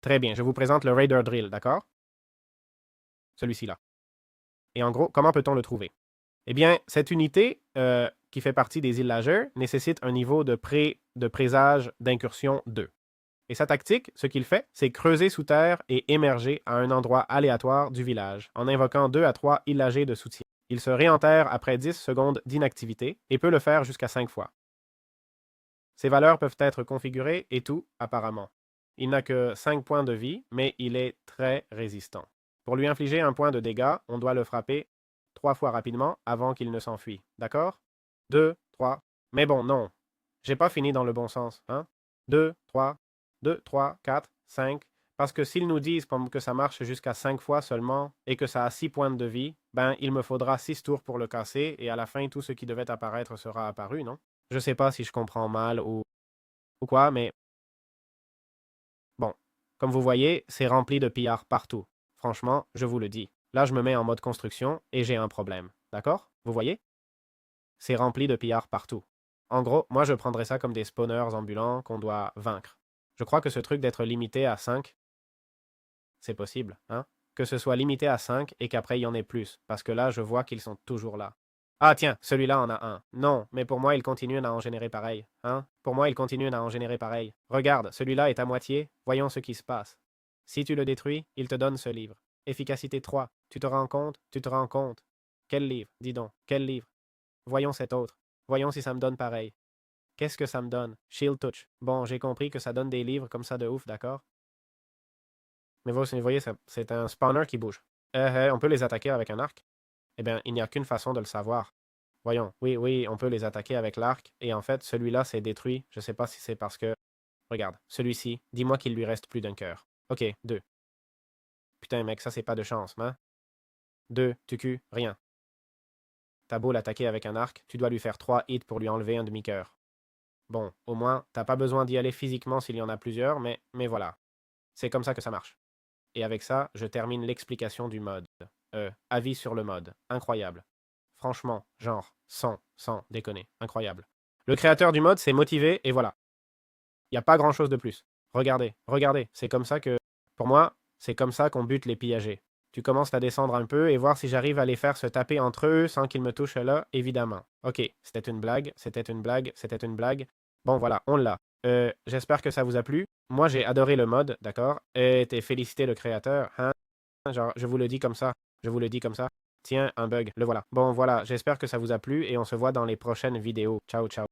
Très bien, je vous présente le Raider Drill, d'accord? Celui-ci là. Et en gros, comment peut-on le trouver? Eh bien, cette unité, qui fait partie des îles Lager, nécessite un niveau de présage d'incursion 2. Et sa tactique, ce qu'il fait, c'est creuser sous terre et émerger à un endroit aléatoire du village, en invoquant 2 à 3 îles Lager de soutien. Il se réenterre après 10 secondes d'inactivité et peut le faire jusqu'à 5 fois. Ses valeurs peuvent être configurées et tout, apparemment. Il n'a que 5 points de vie, mais il est très résistant. Pour lui infliger un point de dégâts, on doit le frapper 3 fois rapidement avant qu'il ne s'enfuit. D'accord? 2, 3. Mais bon, non. J'ai pas fini dans le bon sens, hein? 2, 3, 2, 3, 4, 5. Parce que s'ils nous disent que ça marche jusqu'à 5 fois seulement et que ça a 6 points de vie, ben il me faudra 6 tours pour le casser et à la fin tout ce qui devait apparaître sera apparu, non? Je sais pas si je comprends mal ou quoi, mais bon. Comme vous voyez, c'est rempli de pillards partout. Franchement, je vous le dis. Là, je me mets en mode construction et j'ai un problème. D'accord? Vous voyez? C'est rempli de pillards partout. En gros, moi je prendrais ça comme des spawners ambulants qu'on doit vaincre. Je crois que ce truc d'être limité à 5, c'est possible, hein? Que ce soit limité à 5 et qu'après il y en ait plus, parce que là je vois qu'ils sont toujours là. Ah tiens, celui-là en a un. Non, mais pour moi il continue à en générer pareil, hein? Pour moi il continue à en générer pareil. Regarde, celui-là est à moitié, voyons ce qui se passe. Si tu le détruis, il te donne ce livre. Efficacité 3. Tu te rends compte? Tu te rends compte? Quel livre? Dis donc, quel livre? Voyons cet autre. Voyons si ça me donne pareil. Qu'est-ce que ça me donne? Shield Touch. Bon, j'ai compris que ça donne des livres comme ça de ouf, d'accord? Mais vous voyez, c'est un spawner qui bouge. On peut les attaquer avec un arc? Eh bien, il n'y a qu'une façon de le savoir. Voyons, oui, oui, on peut les attaquer avec l'arc, et en fait, celui-là s'est détruit. Je sais pas si c'est parce que... Regarde, celui-ci, dis-moi qu'il lui reste plus d'un cœur. Ok, 2. Putain, mec, ça c'est pas de chance, hein? 2, tu rien. T'as beau l'attaquer avec un arc, tu dois lui faire 3 hits pour lui enlever un demi-cœur. Bon, au moins, t'as pas besoin d'y aller physiquement s'il y en a plusieurs, mais voilà. C'est comme ça que ça marche. Et avec ça, je termine l'explication du mode. Avis sur le mode. Incroyable. Franchement, genre, sans déconner. Incroyable. Le créateur du mode s'est motivé et voilà. Il n'y a pas grand-chose de plus. Regardez, regardez. C'est comme ça que... Pour moi, c'est comme ça qu'on bute les pillagers. Tu commences à descendre un peu et voir si j'arrive à les faire se taper entre eux sans qu'ils me touchent là, évidemment. Ok, c'était une blague, c'était une blague, c'était une blague. Bon voilà, on l'a. J'espère que ça vous a plu. Moi, j'ai adoré le mode, d'accord? Et t'es félicité le créateur, hein? Genre, je vous le dis comme ça. Je vous le dis comme ça. Tiens, un bug, le voilà. Bon, voilà, j'espère que ça vous a plu et on se voit dans les prochaines vidéos. Ciao, ciao.